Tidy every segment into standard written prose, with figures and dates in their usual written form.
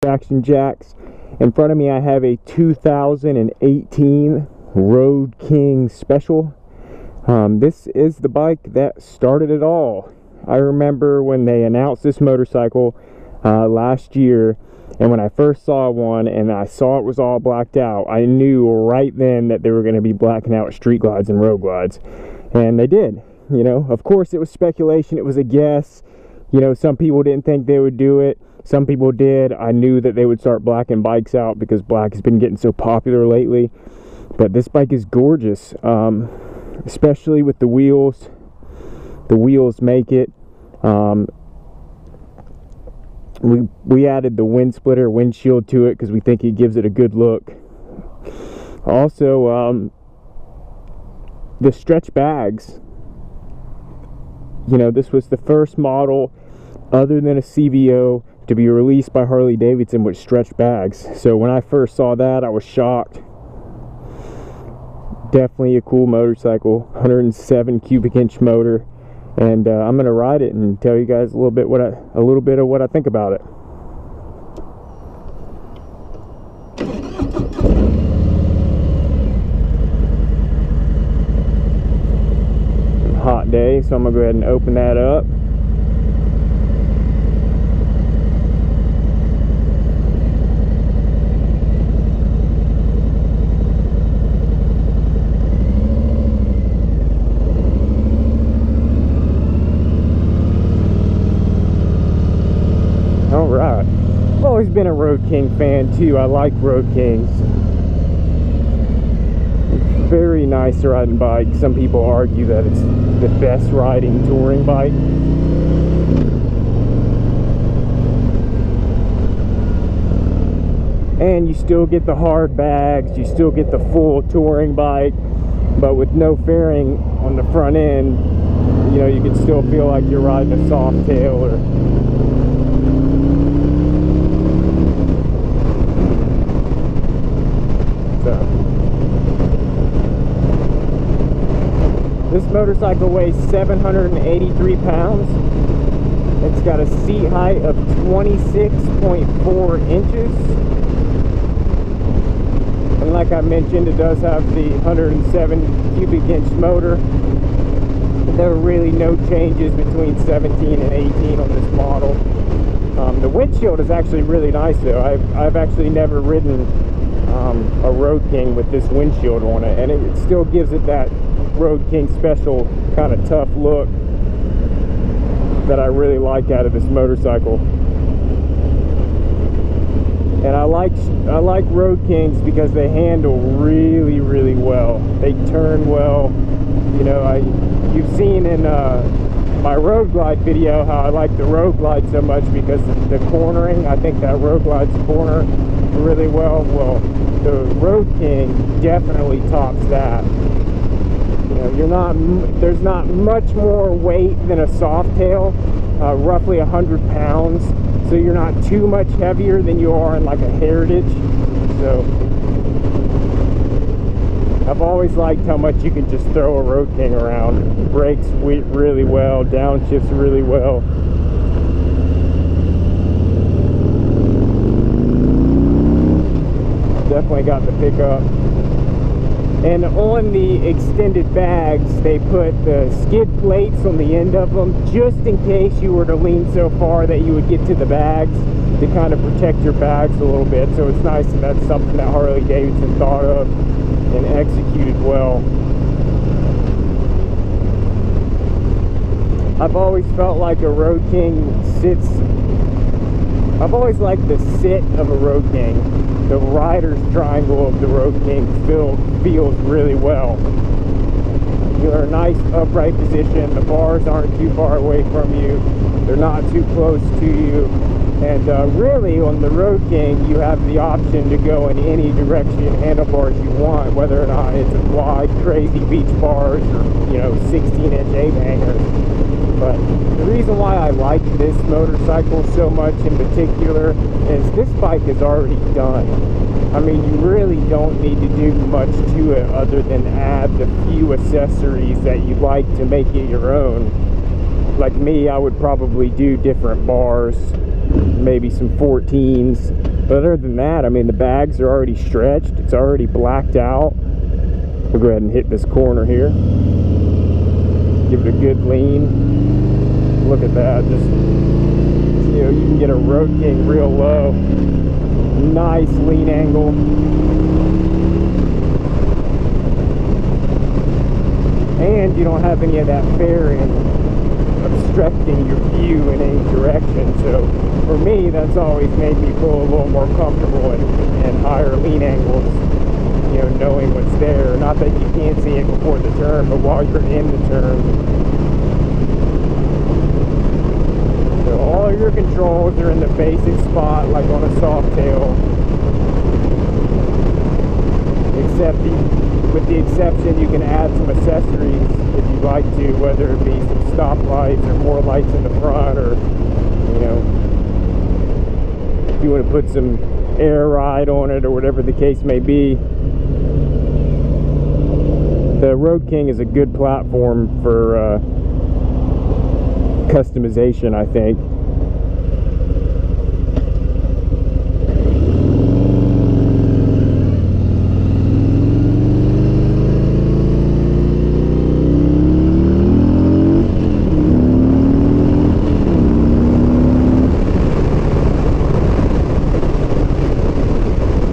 Traction jacks. In front of me I have a 2018 Road King Special. This is the bike that started it all. I remember when they announced this motorcycle last year, and when I first saw one and I saw it was all blacked out, I knew right then that they were going to be blacking out street glides and road glides, and they did. You know, of course it was speculation, it was a guess. You know, some people didn't think they would do it, some people did. I knew that they would start blacking bikes out because black has been getting so popular lately. But this bike is gorgeous, especially with the wheels. The wheels make it. We added the wind splitter windshield to it because we think it gives it a good look. Also, the stretch bags. You know, this was the first model other than a CVO to be released by Harley Davidson with stretch bags. So when I first saw that, I was shocked. Definitely a cool motorcycle, 107 cubic inch motor, and I'm gonna ride it and tell you guys a little bit of what I think about it. Hot day, so I'm gonna go ahead and open that up. Alright, I've always been a Road King fan too. I like Road Kings. Very nice riding bike. Some people argue that it's the best riding touring bike. And you still get the hard bags, you still get the full touring bike, but with no fairing on the front end, you know, you can still feel like you're riding a Softail or This motorcycle weighs 783 pounds. It's got a seat height of 26.4 inches. And like I mentioned, it does have the 107 cubic inch motor. There were really no changes between 17 and 18 on this model. The windshield is actually really nice though. I've actually never ridden a Road King with this windshield on it, and it still gives it that Road King Special kind of tough look that I really like out of this motorcycle. And I like Road Kings because they handle really, really well. They turn well. You know, you've seen in my Road Glide video how I like the Road Glide so much because of the cornering. I think that Road Glides corner really well. Well, the Road King definitely tops that. You know, there's not much more weight than a Softail, roughly 100 pounds. So you're not too much heavier than you are in like a Heritage. So I've always liked how much you can just throw a Road King around. It brakes really well, downshifts really well. Definitely got the pickup. And on the extended bags, they put the skid plates on the end of them just in case you were to lean so far that you would get to the bags, to kind of protect your bags a little bit. So it's nice that that's something that Harley Davidson thought of and executed well. I've always felt like a Road King I've always liked the sit of a Road King. The rider's triangle of the Road King feels really well. You're in a nice upright position. The bars aren't too far away from you. They're not too close to you. And really, on the Road King, you have the option to go in any direction handlebars you want, whether or not it's a wide, crazy beach bars or, you know, 16-inch A-hangers. But the reason why I like this motorcycle so much in particular is this bike is already done. I mean, you really don't need to do much to it other than add the few accessories that you like to make it your own. Like me, I would probably do different bars, maybe some 14s, But other than that, I mean, the bags are already stretched. It's already blacked out. We'll go ahead and hit this corner here. Give it a good lean. Look at that. Just, you know, you can get a Road King real low. Nice lean angle. And you don't have any of that fairing obstructing your view in any direction. So for me, that's always made me feel a little more comfortable in higher lean angles, you know, knowing what's there. Not that you can't see it before the turn, but while you're in the turn. So all of your controls are in the basic spot, like on a Softail, except with the exception you can add some accessories if you'd like to, whether it be some stoplights or more lights in the front, or, you know, if you want to put some air ride on it or whatever the case may be. The Road King is a good platform for customization, I think.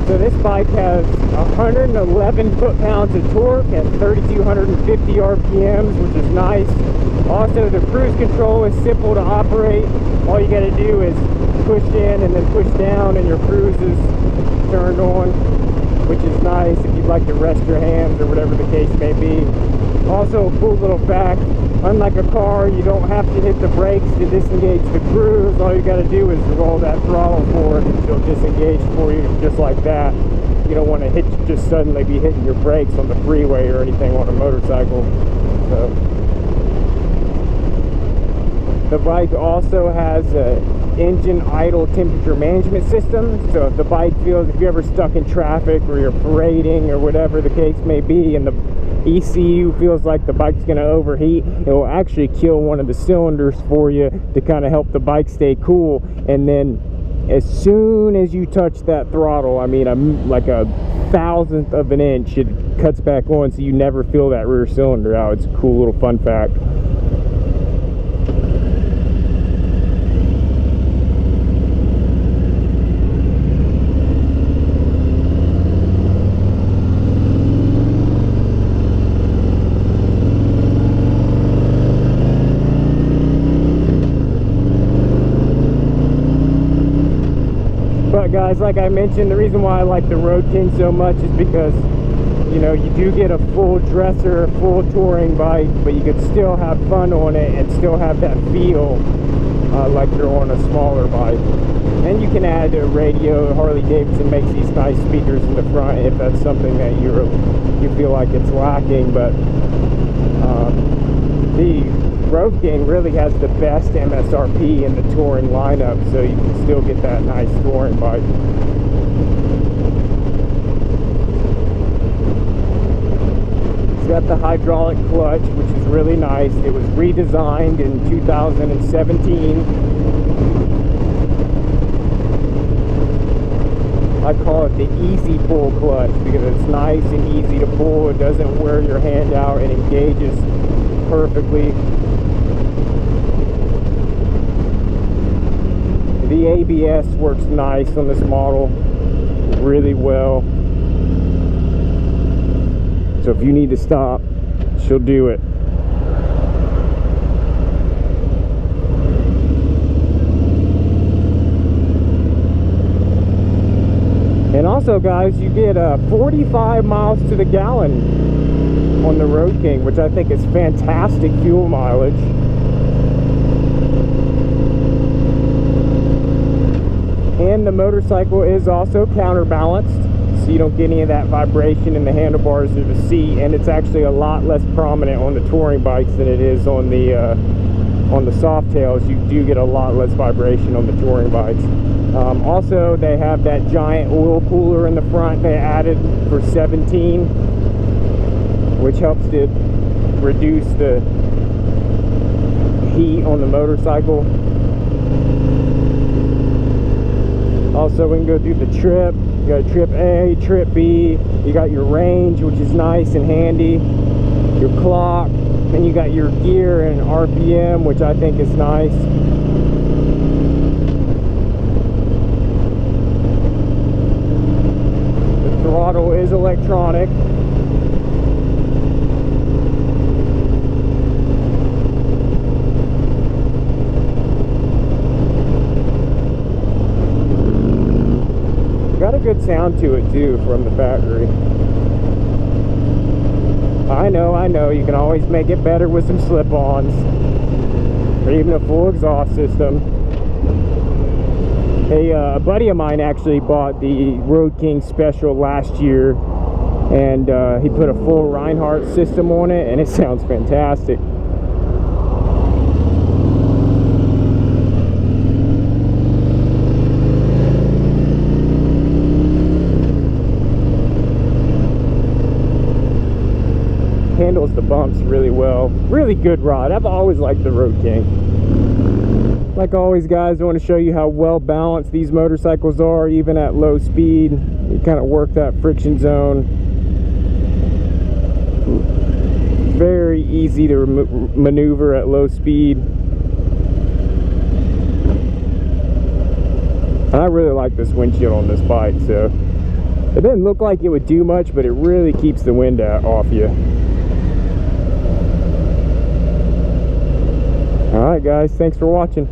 So this bike has 111 foot-pounds of torque at 3,250 RPMs, which is nice. Also, the cruise control is simple to operate. All you got to do is push in and then push down, and your cruise is turned on, which is nice if you'd like to rest your hands or whatever the case may be. Also, a cool little fact, unlike a car, you don't have to hit the brakes to disengage the cruise. All you got to do is roll that throttle forward and she'll disengage for you just like that. You don't want to just suddenly be hitting your brakes on the freeway or anything on a motorcycle. So the bike also has an engine idle temperature management system. So if the bike feels, if you're ever stuck in traffic or you're parading or whatever the case may be, and the ECU feels like the bike's going to overheat, it will actually kill one of the cylinders for you to kind of help the bike stay cool. And then as soon as you touch that throttle, I mean, like a thousandth of an inch, it cuts back on, so you never feel that rear cylinder out. It's a cool little fun fact. But guys, like I mentioned, the reason why I like the Road King so much is because, you know, you do get a full dresser, a full touring bike, but you could still have fun on it and still have that feel like you're on a smaller bike. And you can add a radio. Harley Davidson makes these nice speakers in the front if that's something that you feel like it's lacking. But the Road King really has the best MSRP in the touring lineup, so you can still get that nice touring bike. It's got the hydraulic clutch, which is really nice. It was redesigned in 2017. I call it the easy pull clutch because it's nice and easy to pull. It doesn't wear your hand out. It engages perfectly. The ABS works nice on this model, really well. So if you need to stop, she'll do it. And also, guys, you get 45 miles to the gallon on the Road King, which I think is fantastic fuel mileage. And the motorcycle is also counterbalanced, so you don't get any of that vibration in the handlebars or the seat, and it's actually a lot less prominent on the touring bikes than it is on the Softails. You do get a lot less vibration on the touring bikes. Also, they have that giant oil cooler in the front they added for 17, which helps to reduce the heat on the motorcycle. Also, we can go through the trip. You got trip A, trip B. You got your range, which is nice and handy. Your clock. Then you got your gear and RPM, which I think is nice. The throttle is electronic. Got a good sound to it too from the factory. I know, you can always make it better with some slip-ons or even a full exhaust system. A buddy of mine actually bought the Road King Special last year, and he put a full Reinhardt system on it, and it sounds fantastic. Handles the bumps really well. Really good rod. I've always liked the Road King. Like always, guys, I want to show you how well balanced these motorcycles are, even at low speed. You kind of work that friction zone. Very easy to maneuver at low speed. And I really like this windshield on this bike, so it didn't look like it would do much, but it really keeps the wind off you. Alright guys, thanks for watching.